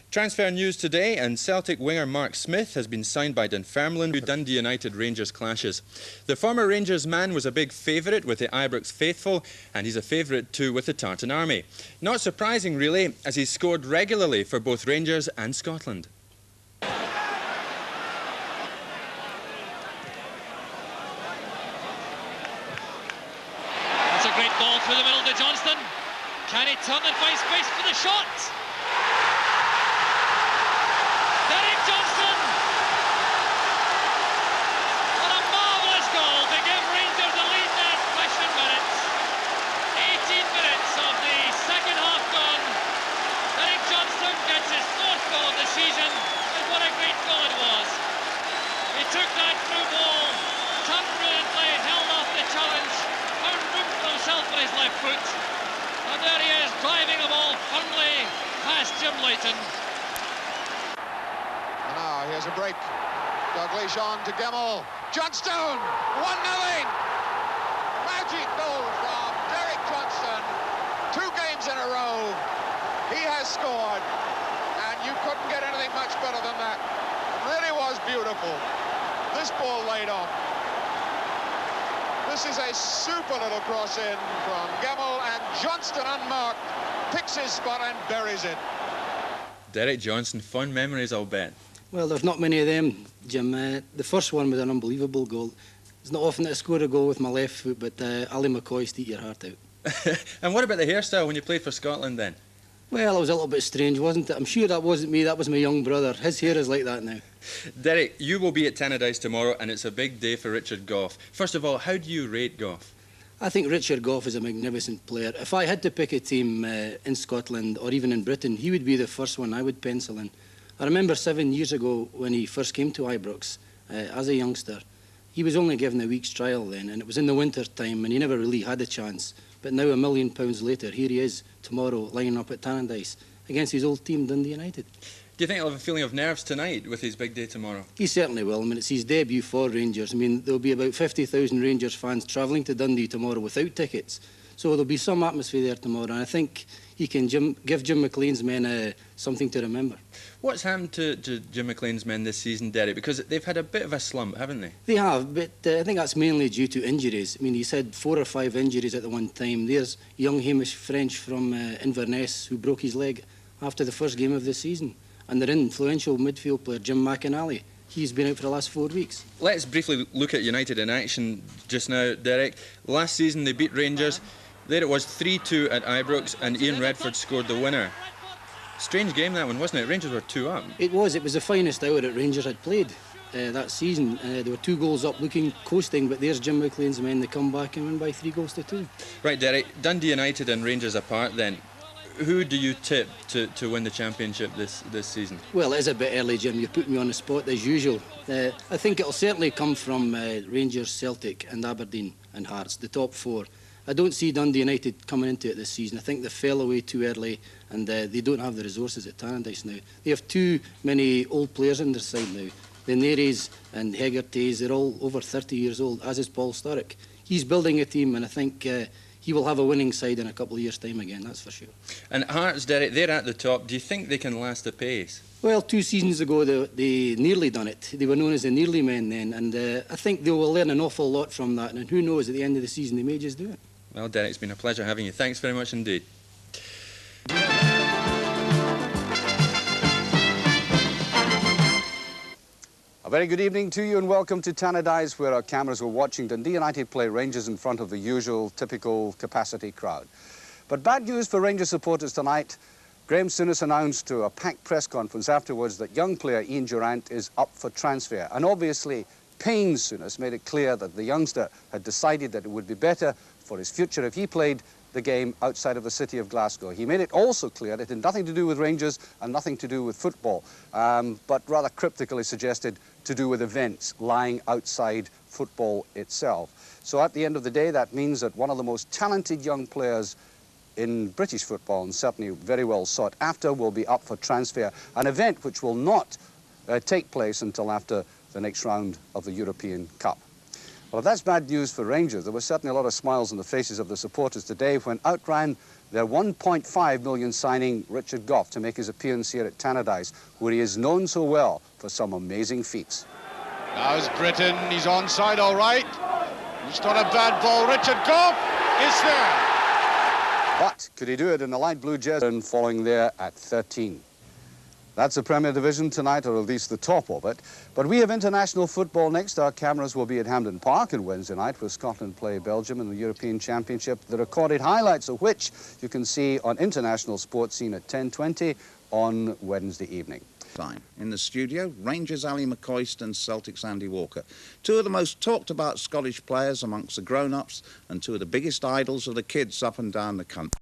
Transfer news today, and Celtic winger Mark Smith has been signed by Dunfermline to Dundee United Rangers clashes. The former Rangers man was a big favourite with the Ibrox faithful, and he's a favourite too with the Tartan Army. Not surprising really, as he's scored regularly for both Rangers and Scotland. That's a great ball through the middle to Johnston. Can he turn and find space for the shot? Johnston! What a marvellous goal to give Rangers a lead in that question minutes. 18 minutes of the second half gone. Derek Johnston gets his 4th goal of the season, and what a great goal it was. He took that through ball, turned brilliantly, held off the challenge, found room for himself with his left foot, and there he is, driving the ball firmly past Jim Leighton. Now, here's a break. Dalglish on to Gemmell. Johnston! 1-0! Magic goal from Derek Johnston. 2 games in a row. He has scored. And you couldn't get anything much better than that. It really was beautiful. This ball laid off. This is a super little cross in from Gemmell, and Johnston unmarked picks his spot and buries it. Derek Johnson, fond memories, I'll bet. Well, there's not many of them, Jim. The first one was an unbelievable goal. It's not often that I score a goal with my left foot, but Ali McCoist eat your heart out. And what about the hairstyle when you played for Scotland then? Well, it was a little bit strange, wasn't it? I'm sure that wasn't me, that was my young brother. His hair is like that now. Derek, you will be at Tannadice tomorrow, and it's a big day for Richard Gough. First of all, how do you rate Gough? I think Richard Gough is a magnificent player. If I had to pick a team in Scotland or even in Britain, he would be the first one I would pencil in. I remember 7 years ago when he first came to Ibrox as a youngster. He was only given a week's trial then, and it was in the winter time, and he never really had a chance. But now, £1 million later, here he is tomorrow lining up at Tannadice against his old team, Dundee United. Do you think he'll have a feeling of nerves tonight with his big day tomorrow? He certainly will. I mean, it's his debut for Rangers. I mean, there'll be about 50,000 Rangers fans travelling to Dundee tomorrow without tickets. So there'll be some atmosphere there tomorrow, and I think he can give Jim McLean's men something to remember. What's happened to Jim McLean's men this season, Derek? Because they've had a bit of a slump, haven't they? They have, but I think that's mainly due to injuries. I mean, he's had 4 or 5 injuries at the one time. There's young Hamish French from Inverness who broke his leg after the first game of the season. And their influential midfield player, Jim McInally, he's been out for the last 4 weeks. Let's briefly look at United in action just now, Derek. Last season they beat Rangers. There it was 3-2 at Ibrox, and Ian Redford scored the winner. Strange game that one, wasn't it? Rangers were 2 up. It was. It was the finest hour that Rangers had played that season. They were 2 goals up, looking coasting, but there's Jim McLean's men. They come back and win by 3-2. Right, Derek. Dundee United and Rangers apart then. Who do you tip to win the championship this season? Well, it is a bit early, Jim. You put me on the spot as usual. I think it'll certainly come from Rangers, Celtic and Aberdeen and Hearts, the top 4. I don't see Dundee United coming into it this season. I think they fell away too early, and they don't have the resources at Tannadice now. They have too many old players on their side now. The Neres and Hegarty's, they're all over 30 years old, as is Paul Sturrock. He's building a team, and I think he will have a winning side in a couple of years' time again, that's for sure. And Hearts, Derek, they're at the top. Do you think they can last the pace? Well, 2 seasons ago, they nearly done it. They were known as the nearly men then, and I think they will learn an awful lot from that, and who knows, at the end of the season, they may just do it. Well, Derek, it's been a pleasure having you. Thanks very much indeed. A very good evening to you and welcome to Tannadice, where our cameras were watching Dundee United play Rangers in front of the usual, typical capacity crowd. But bad news for Rangers supporters tonight. Graham Souness announced to a packed press conference afterwards that young player Ian Durrant is up for transfer. And obviously, pains Souness made it clear that the youngster had decided that it would be better for his future if he played the game outside of the city of Glasgow. He made it also clear that it had nothing to do with Rangers and nothing to do with football, but rather cryptically suggested to do with events lying outside football itself. So at the end of the day, that means that one of the most talented young players in British football, and certainly very well sought after, will be up for transfer, an event which will not take place until after the next round of the European Cup. Well, if that's bad news for Rangers, there were certainly a lot of smiles on the faces of the supporters today when outran their £1.5 million signing Richard Gough to make his appearance here at Tannadice, where he is known so well for some amazing feats. Now's Britton, he's onside all right. Just on a bad ball, Richard Gough is there. But could he do it in the light blue jersey and falling there at 13? That's the Premier Division tonight, or at least the top of it. But we have international football next. Our cameras will be at Hampden Park on Wednesday night, where Scotland play Belgium in the European Championship, the recorded highlights of which you can see on International Sports Scene at 10:20 on Wednesday evening. In the studio, Rangers' Ali McCoist and Celtic's Andy Walker. 2 of the most talked about Scottish players amongst the grown-ups and 2 of the biggest idols of the kids up and down the country.